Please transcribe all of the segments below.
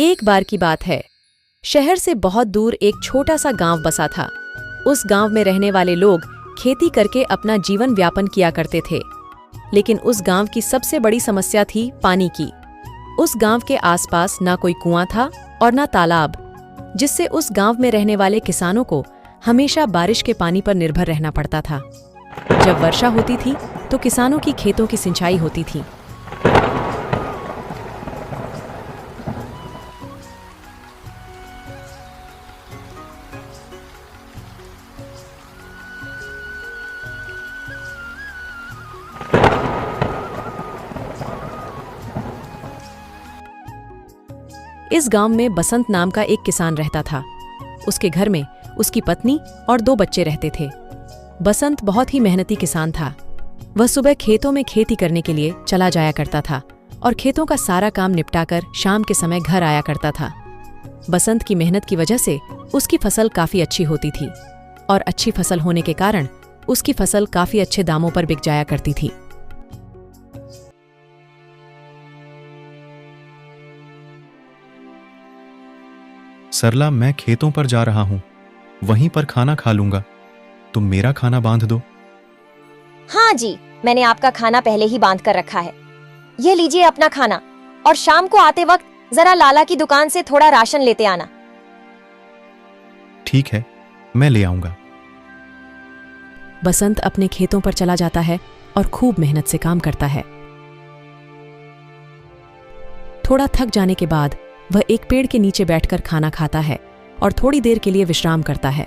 एक बार की बात है, शहर से बहुत दूर एक छोटा सा गांव बसा था। उस गांव में रहने वाले लोग खेती करके अपना जीवन व्यापन किया करते थे। लेकिन उस गांव की सबसे बड़ी समस्या थी पानी की। उस गांव के आसपास ना कोई कुआं था और ना तालाब, जिससे उस गांव में रहने वाले किसानों को हमेशा बारिश के पानी पर निर्भर रहना पड़ता था। जब वर्षा होती थी तो किसानों की खेतों की सिंचाई होती थी। इस गांव में बसंत नाम का एक किसान रहता था। उसके घर में उसकी पत्नी और 2 बच्चे रहते थे। बसंत बहुत ही मेहनती किसान था। वह सुबह खेतों में खेती करने के लिए चला जाया करता था और खेतों का सारा काम निपटाकर शाम के समय घर आया करता था। बसंत की मेहनत की वजह से उसकी फसल काफी अच्छी होती थी और अच्छी फसल होने के कारण उसकी फसल काफी अच्छे दामों पर बिक जाया करती थी। सरला, मैं खेतों पर जा रहा हूं, वहीं पर खाना खा लूंगा। तुम मेरा खाना बांध दो। हाँ जी, मैंने आपका खाना पहले ही बांध कर रखा है। ये लीजिए अपना खाना, और शाम को आते वक्त जरा लाला की दुकान से थोड़ा राशन लेते आना। ठीक है, मैं ले आऊंगा। बसंत अपने खेतों पर चला जाता है और खूब मेहनत से काम करता है। थोड़ा थक जाने के बाद वह एक पेड़ के नीचे बैठकर खाना खाता है और थोड़ी देर के लिए विश्राम करता है।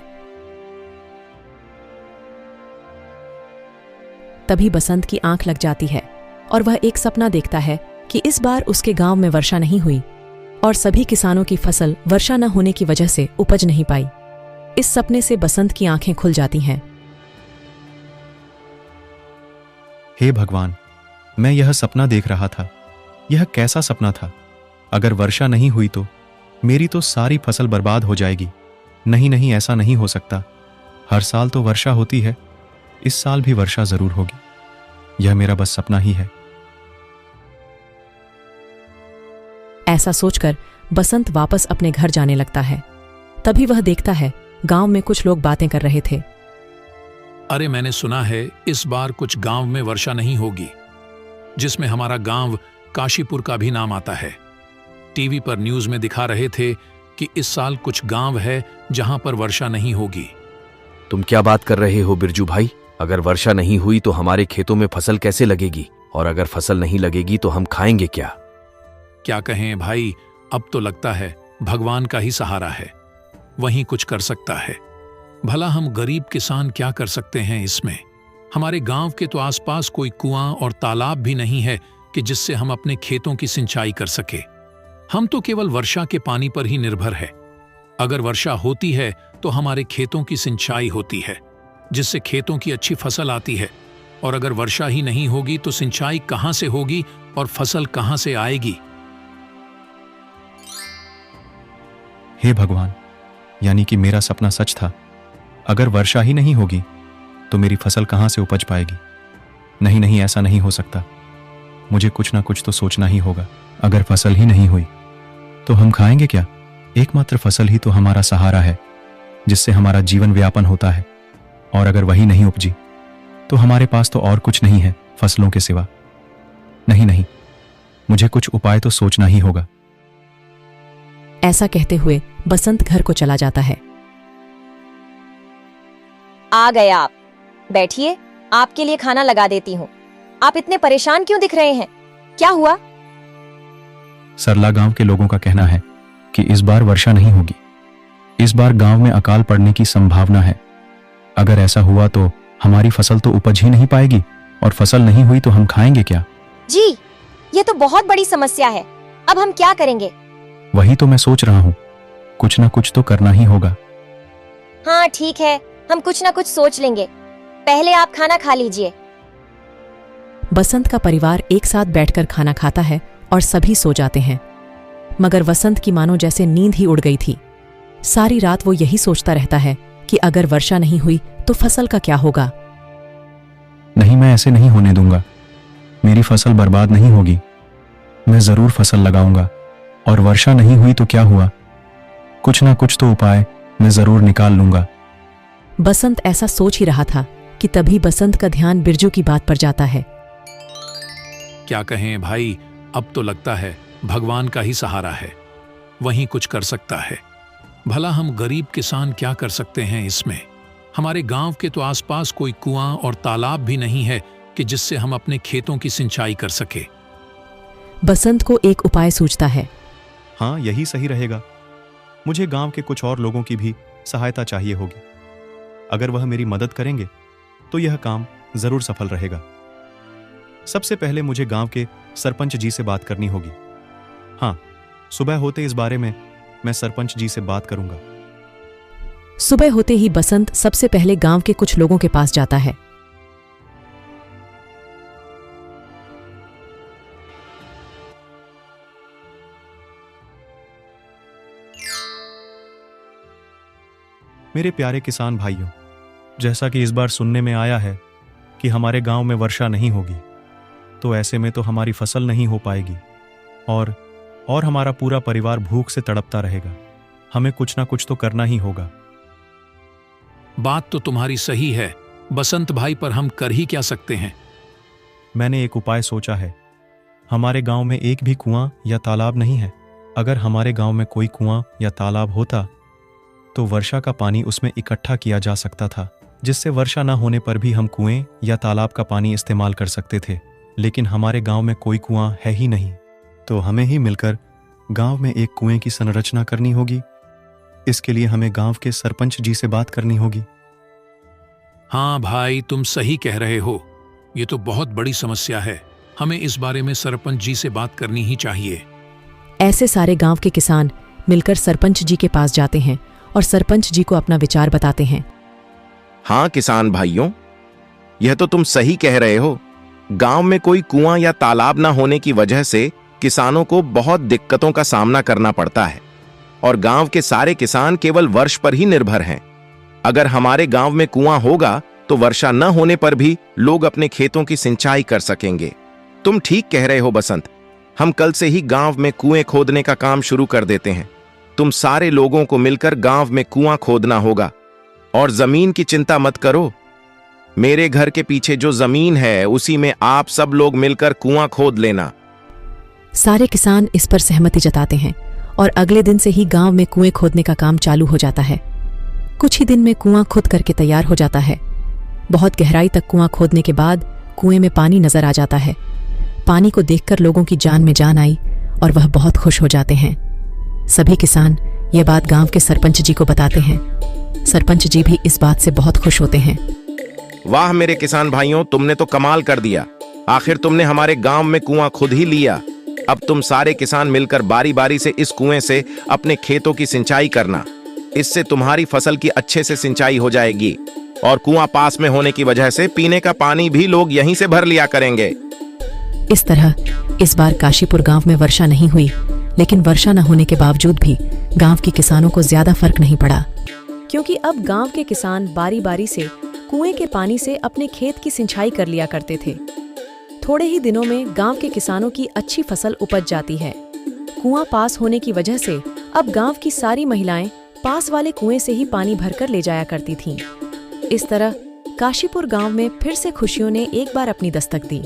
तभी बसंत की आंख लग जाती है और वह एक सपना देखता है कि इस बार उसके गांव में वर्षा नहीं हुई और सभी किसानों की फसल वर्षा न होने की वजह से उपज नहीं पाई। इस सपने से बसंत की आंखें खुल जाती हैं। हे भगवान, मैं यह सपना देख रहा था। यह कैसा सपना था? अगर वर्षा नहीं हुई तो मेरी तो सारी फसल बर्बाद हो जाएगी। नहीं नहीं, ऐसा नहीं हो सकता। हर साल तो वर्षा होती है, इस साल भी वर्षा जरूर होगी। यह मेरा बस सपना ही है। ऐसा सोचकर बसंत वापस अपने घर जाने लगता है। तभी वह देखता है गांव में कुछ लोग बातें कर रहे थे। अरे, मैंने सुना है इस बार कुछ गांव में वर्षा नहीं होगी, जिसमें हमारा गांव काशीपुर का भी नाम आता है। टीवी पर न्यूज में दिखा रहे थे कि इस साल कुछ गांव है जहां पर वर्षा नहीं होगी। तुम क्या बात कर रहे हो बिरजू भाई? अगर वर्षा नहीं हुई तो हमारे खेतों में फसल कैसे लगेगी? और अगर फसल नहीं लगेगी तो हम खाएंगे क्या? क्या कहें भाई, अब तो लगता है भगवान का ही सहारा है, वही कुछ कर सकता है। भला हम गरीब किसान क्या कर सकते हैं इसमें? हमारे गांव के तो आसपास कोई कुआं और तालाब भी नहीं है कि जिससे हम अपने खेतों की सिंचाई कर सके। हम तो केवल वर्षा के पानी पर ही निर्भर है। अगर वर्षा होती है तो हमारे खेतों की सिंचाई होती है, जिससे खेतों की अच्छी फसल आती है। और अगर वर्षा ही नहीं होगी तो सिंचाई कहां से होगी और फसल कहां से आएगी? हे भगवान, यानी कि मेरा सपना सच था। अगर वर्षा ही नहीं होगी तो मेरी फसल कहां से उपज पाएगी? नहीं नहीं, ऐसा नहीं हो सकता। मुझे कुछ ना कुछ तो सोचना ही होगा। अगर फसल ही नहीं हुई तो हम खाएंगे क्या? एकमात्र फसल ही तो हमारा सहारा है, जिससे हमारा जीवन व्यापन होता है। और अगर वही नहीं उपजी तो हमारे पास तो और कुछ नहीं है फसलों के सिवा। नहीं नहीं, मुझे कुछ उपाय तो सोचना ही होगा। ऐसा कहते हुए बसंत घर को चला जाता है। आ गए आप, बैठिए, आपके लिए खाना लगा देती हूँ। आप इतने परेशान क्यों दिख रहे हैं? क्या हुआ? सरला, गांव के लोगों का कहना है कि इस बार वर्षा नहीं होगी। इस बार गांव में अकाल पड़ने की संभावना है। अगर ऐसा हुआ तो हमारी फसल तो उपज ही नहीं पाएगी, और फसल नहीं हुई तो हम खाएंगे क्या? जी, ये तो बहुत बड़ी समस्या है। अब हम क्या करेंगे? वही तो मैं सोच रहा हूँ, कुछ ना कुछ तो करना ही होगा। हाँ ठीक है, हम कुछ ना कुछ सोच लेंगे। पहले आप खाना खा लीजिए। बसंत का परिवार एक साथ बैठकर खाना खाता है और सभी सो जाते हैं। मगर वसंत की मानो जैसे नींद ही उड़ गई थी। सारी रात वो यही सोचता रहता है कि अगर वर्षा नहीं हुई तो फसल का क्या होगा। नहीं, मैं ऐसे नहीं होने दूंगा। मेरी फसल बर्बाद नहीं होगी। मैं जरूर फसल लगाऊंगा और वर्षा नहीं हुई तो क्या हुआ? कुछ ना कुछ तो उपाय मैं जरूर निकाल लूंगा। बसंत ऐसा सोच ही रहा था कि तभी बसंत का ध्यान बिरजू की बात पर जाता है। क्या कहें भाई, अब तो लगता है भगवान का ही सहारा है, वही कुछ कर सकता है। भला हम गरीब किसान क्या कर सकते हैं इसमें? हमारे गांव के तो आसपास कोई कुआं और तालाब भी नहीं है कि जिससे हम अपने खेतों की सिंचाई कर सके। बसंत को एक उपाय सूझता है। हाँ, यही सही रहेगा। मुझे गांव के कुछ और लोगों की भी सहायता चाहिए होगी। अगर वह मेरी मदद करेंगे तो यह काम जरूर सफल रहेगा। सबसे पहले मुझे गांव के सरपंच जी से बात करनी होगी। हाँ, सुबह होते इस बारे में मैं सरपंच जी से बात करूंगा। सुबह होते ही बसंत सबसे पहले गांव के कुछ लोगों के पास जाता है। मेरे प्यारे किसान भाइयों, जैसा कि इस बार सुनने में आया है कि हमारे गांव में वर्षा नहीं होगी, तो ऐसे में तो हमारी फसल नहीं हो पाएगी और हमारा पूरा परिवार भूख से तड़पता रहेगा। हमें कुछ ना कुछ तो करना ही होगा। बात तो तुम्हारी सही है बसंत भाई, पर हम कर ही क्या सकते हैं? मैंने एक उपाय सोचा है। हमारे गांव में एक भी कुआं या तालाब नहीं है। अगर हमारे गांव में कोई कुआं या तालाब होता तो वर्षा का पानी उसमें इकट्ठा किया जा सकता था, जिससे वर्षा न होने पर भी हम कुएं या तालाब का पानी इस्तेमाल कर सकते थे। लेकिन हमारे गांव में कोई कुआं है ही नहीं, तो हमें ही मिलकर गांव में एक कुएं की संरचना करनी होगी। इसके लिए हमें गांव के सरपंच जी से बात करनी होगी। हाँ भाई, तुम सही कह रहे हो। ये तो बहुत बड़ी समस्या है। हमें इस बारे में सरपंच जी से बात करनी ही चाहिए। ऐसे सारे गांव के किसान मिलकर सरपंच जी के पास जाते हैं और सरपंच जी को अपना विचार बताते हैं। हाँ किसान भाइयों, यह तो तुम सही कह रहे हो। गांव में कोई कुआं या तालाब ना होने की वजह से किसानों को बहुत दिक्कतों का सामना करना पड़ता है और गांव के सारे किसान केवल वर्ष पर ही निर्भर हैं। अगर हमारे गांव में कुआं होगा तो वर्षा न होने पर भी लोग अपने खेतों की सिंचाई कर सकेंगे। तुम ठीक कह रहे हो बसंत, हम कल से ही गांव में कुएं खोदने का काम शुरू कर देते हैं। तुम सारे लोगों को मिलकर गांव में कुआं खोदना होगा और जमीन की चिंता मत करो। मेरे घर के पीछे जो जमीन है उसी में आप सब लोग मिलकर कुआं खोद लेना। सारे किसान इस पर सहमति जताते हैं और अगले दिन से ही गांव में कुएं खोदने का काम चालू हो जाता है। कुछ ही दिन में कुआं खुद करके तैयार हो जाता है। बहुत गहराई तक कुआं खोदने के बाद कुएं में पानी नजर आ जाता है। पानी को देखकर लोगों की जान में जान आई और वह बहुत खुश हो जाते हैं। सभी किसान ये बात गांव के सरपंच जी को बताते हैं। सरपंच जी भी इस बात से बहुत खुश होते हैं। वाह मेरे किसान भाइयों, तुमने तो कमाल कर दिया। आखिर तुमने हमारे गांव में कुआं खुद ही लिया। अब तुम सारे किसान मिलकर बारी बारी से इस कुएं से अपने खेतों की सिंचाई करना। इससे तुम्हारी फसल की अच्छे से सिंचाई हो जाएगी और कुआं पास में होने की वजह से पीने का पानी भी लोग यहीं से भर लिया करेंगे। इस तरह इस बार काशीपुर गांव में वर्षा नहीं हुई, लेकिन वर्षा न होने के बावजूद भी गांव के किसानों को ज्यादा फर्क नहीं पड़ा, क्योंकि अब गांव के किसान बारी बारी से कुएं के पानी से अपने खेत की सिंचाई कर लिया करते थे। थोड़े ही दिनों में गांव के किसानों की अच्छी फसल उपज जाती है। कुआं पास होने की वजह से अब गांव की सारी महिलाएं पास वाले कुएं से ही पानी भरकर ले जाया करती थीं। इस तरह काशीपुर गांव में फिर से खुशियों ने एक बार अपनी दस्तक दी।